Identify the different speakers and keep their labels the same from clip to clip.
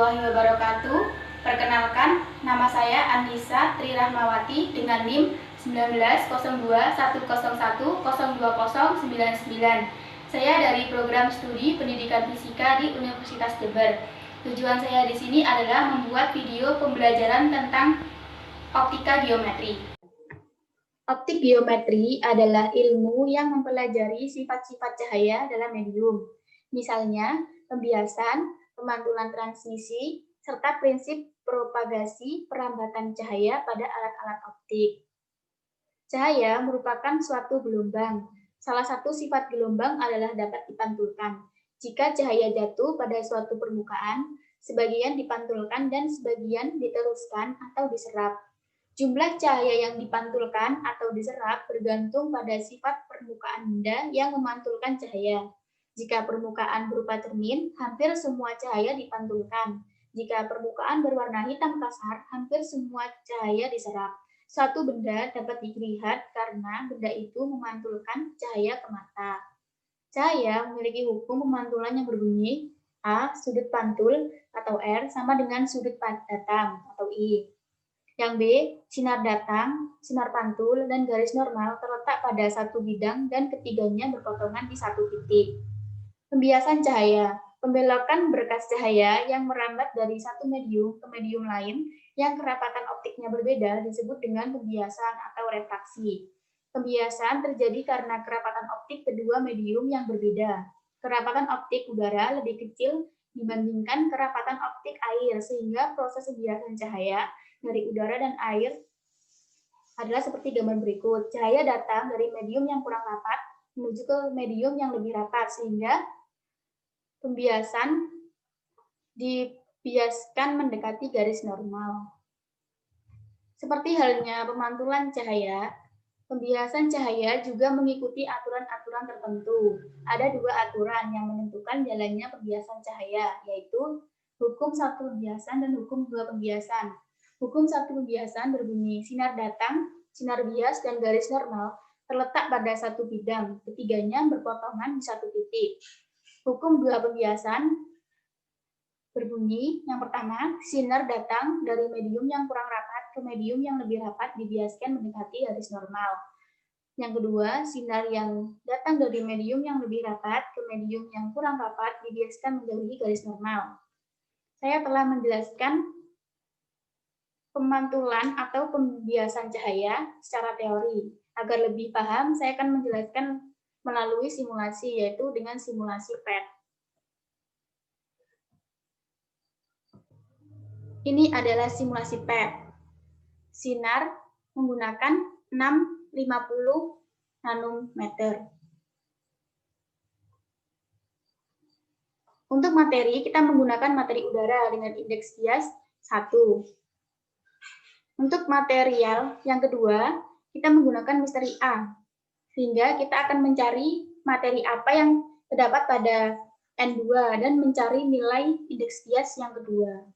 Speaker 1: warahmatullahi wabarakatuh. Perkenalkan, nama saya Anissa Tri Rahmawati dengan NIM 190210102099. Saya dari program studi pendidikan fisika di Universitas Jember. Tujuan saya di sini adalah membuat video pembelajaran tentang optika geometri. Optik geometri adalah ilmu yang mempelajari sifat-sifat cahaya dalam medium. Misalnya, pembiasan, pemantulan transmisi, serta prinsip propagasi perambatan cahaya pada alat-alat optik. Cahaya merupakan suatu gelombang. Salah satu sifat gelombang adalah dapat dipantulkan. Jika cahaya jatuh pada suatu permukaan, sebagian dipantulkan dan sebagian diteruskan atau diserap. Jumlah cahaya yang dipantulkan atau diserap bergantung pada sifat permukaan benda yang memantulkan cahaya. Jika permukaan berupa cermin, hampir semua cahaya dipantulkan. Jika permukaan berwarna hitam kasar, hampir semua cahaya diserap. Suatu benda dapat dilihat karena benda itu memantulkan cahaya ke mata. Cahaya memiliki hukum pemantulan yang berbunyi A. Sudut pantul atau R sama dengan sudut datang atau I. Yang B, sinar datang, sinar pantul, dan garis normal terletak pada satu bidang dan ketiganya berpotongan di satu titik. Pembiasan cahaya, pembelokan berkas cahaya yang merambat dari satu medium ke medium lain yang kerapatan optiknya berbeda disebut dengan pembiasan atau refraksi. Pembiasan terjadi karena kerapatan optik kedua medium yang berbeda. Kerapatan optik udara lebih kecil dibandingkan kerapatan optik air, sehingga proses pembiasan cahaya dari udara dan air adalah seperti gambar berikut. Cahaya datang dari medium yang kurang rapat menuju ke medium yang lebih rapat, sehingga pembiasan dibiaskan mendekati garis normal. Seperti halnya pemantulan cahaya, pembiasan cahaya juga mengikuti aturan-aturan tertentu. Ada dua aturan yang menentukan jalannya pembiasan cahaya, yaitu hukum satu pembiasan dan hukum dua pembiasan. Hukum satu pembiasan berbunyi sinar datang, sinar bias, dan garis normal terletak pada satu bidang, ketiganya berpotongan di satu titik. Hukum dua pembiasan berbunyi, yang pertama, sinar datang dari medium yang kurang rapat ke medium yang lebih rapat dibiaskan mendekati garis normal. Yang kedua, sinar yang datang dari medium yang lebih rapat ke medium yang kurang rapat dibiaskan menjauhi garis normal. Saya telah menjelaskan pemantulan atau pembiasan cahaya secara teori. Agar lebih paham, saya akan menjelaskan melalui simulasi, yaitu dengan simulasi PET. Ini adalah simulasi PET. Sinar menggunakan 650 nanometer. Untuk materi, kita menggunakan materi udara dengan indeks bias 1. Untuk material yang kedua, kita menggunakan misteri A, sehingga kita akan mencari materi apa yang terdapat pada N2 dan mencari nilai indeks bias yang kedua.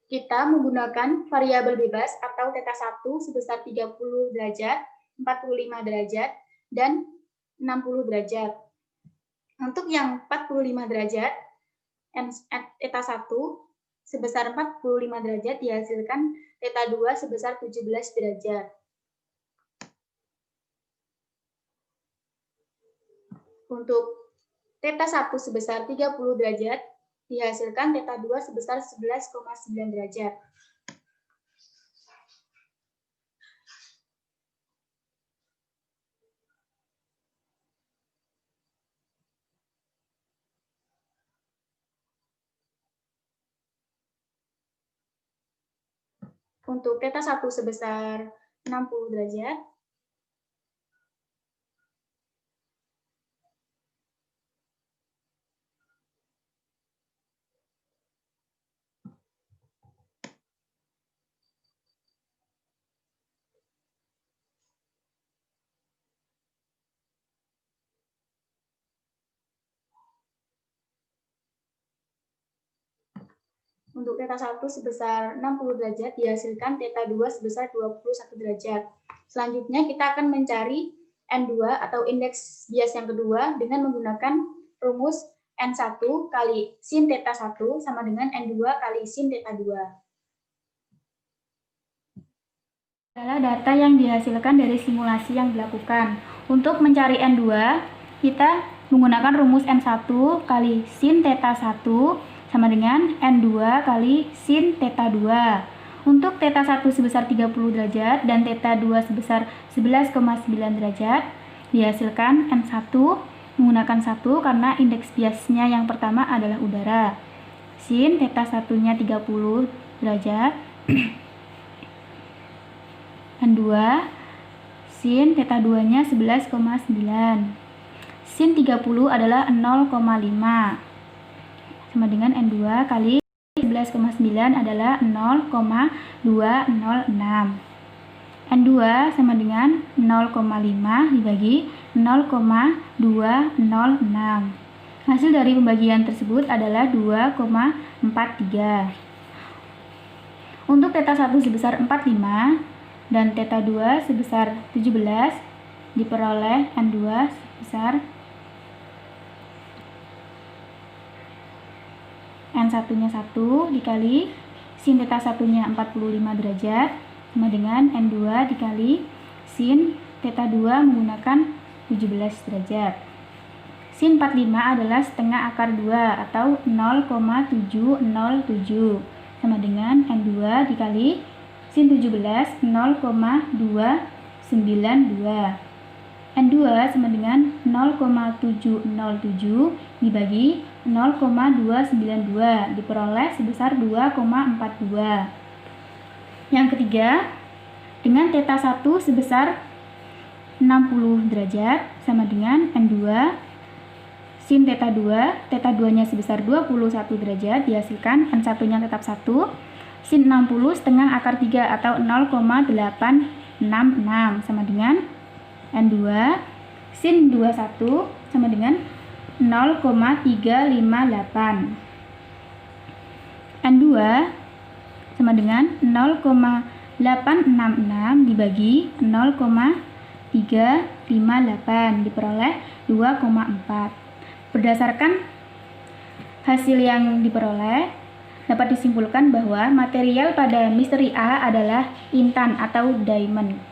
Speaker 1: Kita menggunakan variabel bebas atau θ1 sebesar 30 derajat, 45 derajat, dan 60 derajat. Untuk yang 45 derajat, θ1 sebesar 45 derajat dihasilkan θ2 sebesar 17 derajat. Untuk θ1 sebesar 30 derajat, dihasilkan θ2 sebesar 11,9 derajat. Untuk θ1 sebesar 60 derajat, untuk θ 1 sebesar 60 derajat dihasilkan θ 2 sebesar 21 derajat. Selanjutnya kita akan mencari N2 atau indeks bias yang kedua dengan menggunakan rumus N1 kali sin θ 1 sama dengan N2 kali sin θ 2. Adalah data yang dihasilkan dari simulasi yang dilakukan. Untuk mencari N2, kita menggunakan rumus N1 kali sin θ 1 sama dengan N2 kali sin θ 2. Untuk θ 1 sebesar 30 derajat dan θ 2 sebesar 11,9 derajat, dihasilkan N1 menggunakan 1 karena indeks biasnya yang pertama adalah udara. Sin θ 1-nya 30 derajat. N2 sin θ 2-nya 11,9. Sin 30 adalah 0,5 sama dengan N2 kali 11,9 adalah 0,206. N2 sama dengan 0,5 dibagi 0,206. Hasil dari pembagian tersebut adalah 2,43. Untuk θ 1 sebesar 45 dan θ 2 sebesar 17 diperoleh N2 sebesar N1-nya 1 dikali sin θ 1-nya 45 derajat sama dengan N2 dikali sin θ 2 menggunakan 17 derajat. Sin 45 adalah setengah akar 2 atau 0,707 sama dengan N2 dikali sin 17 0,292. N2 sama dengan 0,707 dibagi 0,292 diperoleh sebesar 2,42. Yang ketiga, dengan θ 1 sebesar 60 derajat sama dengan N2 sin θ 2, θ 2-nya sebesar 21 derajat dihasilkan N1-nya tetap 1, sin 60 setengah akar 3 atau 0,866 sama dengan N2 sin 21 sama dengan 0,358. N2 sama dengan 0,866 dibagi 0,358 diperoleh 2,4. Berdasarkan hasil yang diperoleh, dapat disimpulkan bahwa material pada misteri A adalah intan atau diamond.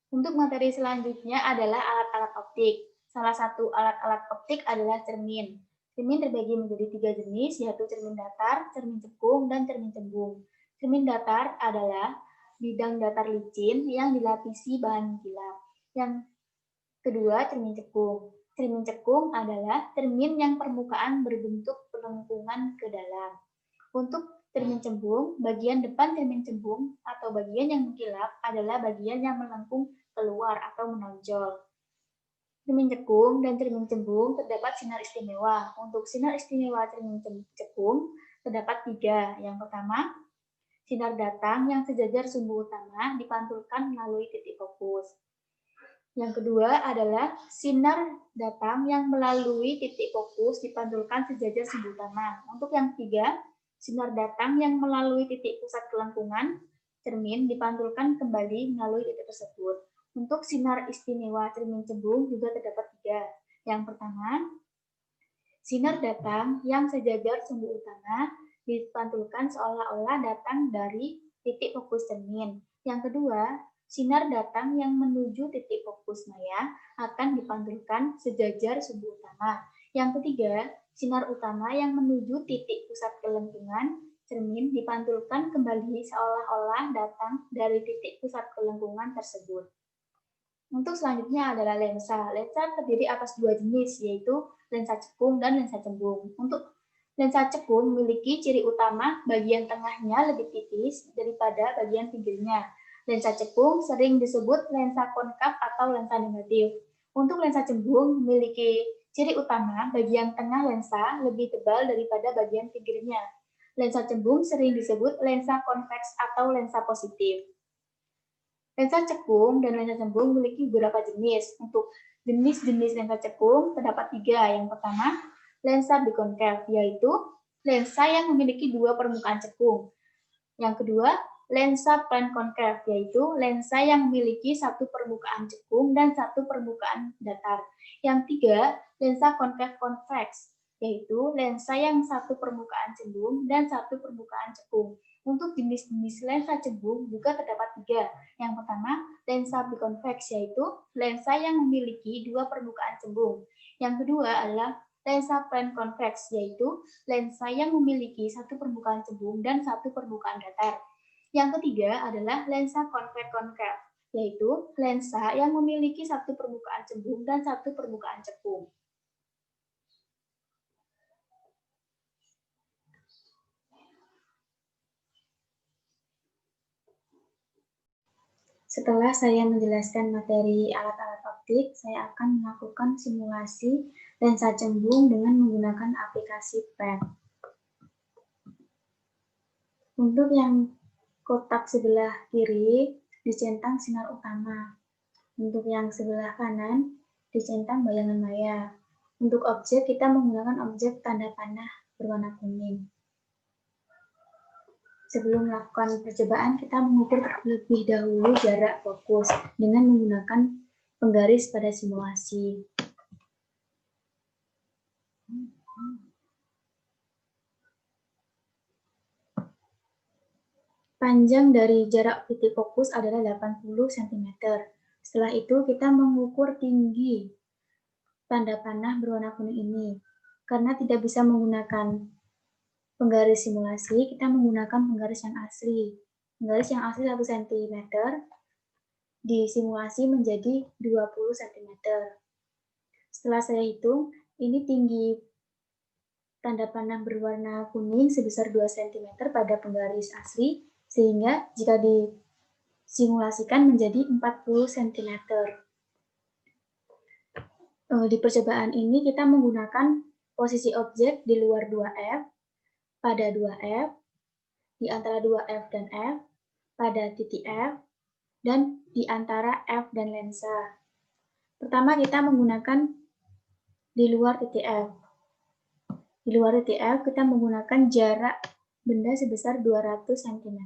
Speaker 1: Untuk materi selanjutnya adalah alat-alat optik. Salah satu alat-alat optik adalah cermin. Cermin terbagi menjadi 3 jenis, yaitu cermin datar, cermin cekung, dan cermin cembung. Cermin datar adalah bidang datar licin yang dilapisi bahan kilap. Yang kedua, cermin cekung. Cermin cekung adalah cermin yang permukaan berbentuk pelengkungan ke dalam. Untuk cermin cembung, bagian depan cermin cembung atau bagian yang mengkilap adalah bagian yang melengkung keluar atau menonjol. Cermin cekung dan cermin cembung terdapat sinar istimewa. Untuk sinar istimewa cermin cekung terdapat 3. Yang pertama, sinar datang yang sejajar sumbu utama dipantulkan melalui titik fokus. Yang kedua adalah sinar datang yang melalui titik fokus dipantulkan sejajar sumbu utama. Untuk yang ketiga, sinar datang yang melalui titik pusat kelengkungan cermin dipantulkan kembali melalui titik tersebut. Untuk sinar istimewa cermin cembung juga terdapat 3. Yang pertama, sinar datang yang sejajar sumbu utama dipantulkan seolah-olah datang dari titik fokus cermin. Yang kedua, sinar datang yang menuju titik fokus maya akan dipantulkan sejajar sumbu utama. Yang ketiga, sinar utama yang menuju titik pusat kelengkungan cermin dipantulkan kembali seolah-olah datang dari titik pusat kelengkungan tersebut. Untuk selanjutnya adalah lensa. Lensa terdiri atas 2 jenis, yaitu lensa cekung dan lensa cembung. Untuk lensa cekung memiliki ciri utama bagian tengahnya lebih tipis daripada bagian pinggirnya. Lensa cekung sering disebut lensa konkav atau lensa negatif. Untuk lensa cembung memiliki ciri utama bagian tengah lensa lebih tebal daripada bagian pinggirnya. Lensa cembung sering disebut lensa konveks atau lensa positif. Lensa cekung dan lensa cembung memiliki beberapa jenis. Untuk jenis-jenis lensa cekung terdapat 3. Yang pertama, lensa bikonkav, yaitu lensa yang memiliki dua permukaan cekung. Yang kedua, lensa plane concave, yaitu lensa yang memiliki satu permukaan cekung dan satu permukaan datar. Yang tiga, lensa concave convex, yaitu lensa yang satu permukaan cembung dan satu permukaan cekung. Untuk jenis-jenis lensa cembung juga terdapat tiga. Yang pertama, lensa biconvex, yaitu lensa yang memiliki dua permukaan cembung. Yang kedua adalah lensa plane convex, yaitu lensa yang memiliki satu permukaan cembung dan satu permukaan datar. Yang ketiga adalah lensa convex-concave, yaitu lensa yang memiliki satu permukaan cembung dan satu permukaan cekung. Setelah saya menjelaskan materi alat-alat optik, saya akan melakukan simulasi lensa cembung dengan menggunakan aplikasi PET. Untuk yang kotak sebelah kiri dicentang sinar utama. Untuk yang sebelah kanan dicentang bayangan maya. Untuk objek kita menggunakan objek tanda panah berwarna kuning. Sebelum melakukan percobaan, kita mengukur terlebih dahulu jarak fokus dengan menggunakan penggaris pada simulasi. Panjang dari jarak titik fokus adalah 80 cm. Setelah itu kita mengukur tinggi tanda panah berwarna kuning ini. Karena tidak bisa menggunakan penggaris simulasi, kita menggunakan penggaris yang asli. Penggaris yang asli 1 cm disimulasi menjadi 20 cm. Setelah saya hitung, ini tinggi tanda panah berwarna kuning sebesar 2 cm pada penggaris asli, sehingga jika disimulasikan menjadi 40 cm. Di percobaan ini kita menggunakan posisi objek di luar 2F, pada 2F, di antara 2F dan F, pada titik F, dan di antara F dan lensa. Pertama kita menggunakan di luar titik F. Di luar titik F kita menggunakan jarak benda sebesar 200 cm.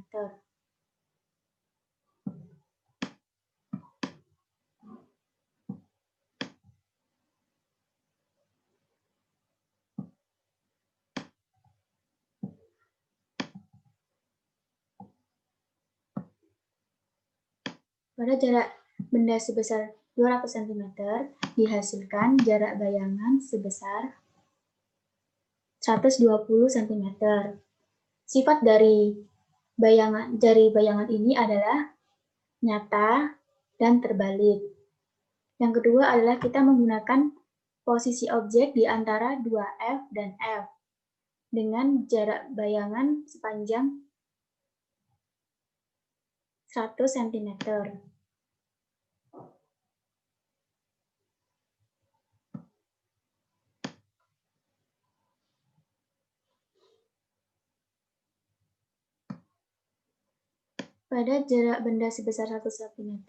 Speaker 1: Pada jarak benda sebesar 200 cm, dihasilkan jarak bayangan sebesar 120 cm. Sifat dari bayangan ini adalah nyata dan terbalik. Yang kedua adalah kita menggunakan posisi objek di antara 2F dan F dengan jarak bayangan sepanjang 100 cm. Pada jarak benda sebesar 1 cm,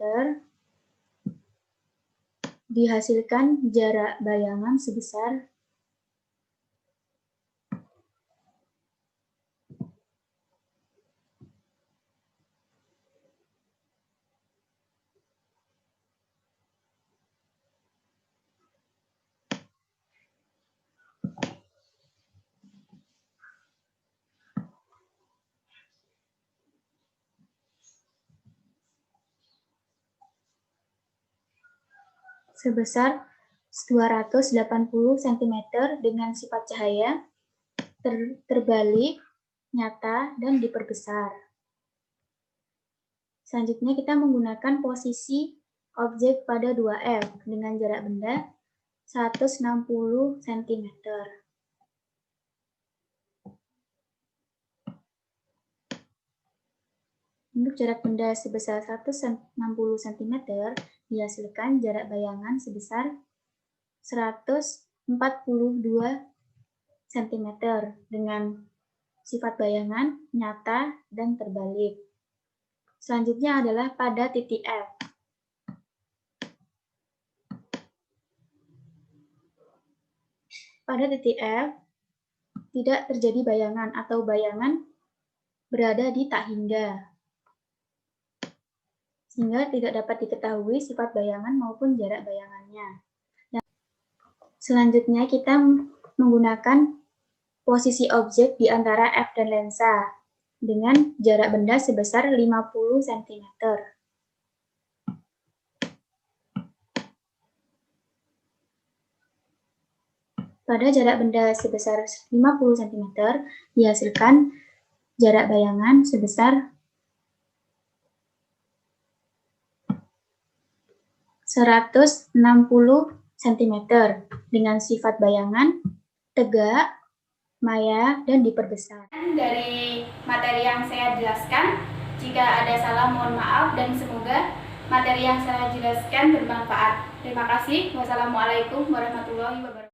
Speaker 1: dihasilkan jarak bayangan sebesar 280 cm dengan sifat cahaya terbalik, nyata, dan diperbesar. Selanjutnya kita menggunakan posisi objek pada 2F dengan jarak benda 160 cm. Untuk jarak benda sebesar 160 cm, dihasilkan jarak bayangan sebesar 142 cm dengan sifat bayangan nyata dan terbalik. Selanjutnya adalah pada titik F. Pada titik F, tidak terjadi bayangan atau bayangan berada di tak hingga, sehingga tidak dapat diketahui sifat bayangan maupun jarak bayangannya. Dan selanjutnya kita menggunakan posisi objek di antara F dan lensa dengan jarak benda sebesar 50 cm. Pada jarak benda sebesar 50 cm, dihasilkan jarak bayangan sebesar 160 cm dengan sifat bayangan tegak, maya, dan diperbesar. Dari materi yang saya jelaskan, jika ada salah mohon maaf dan semoga materi yang saya jelaskan bermanfaat. Terima kasih. Wassalamualaikum warahmatullahi wabarakatuh.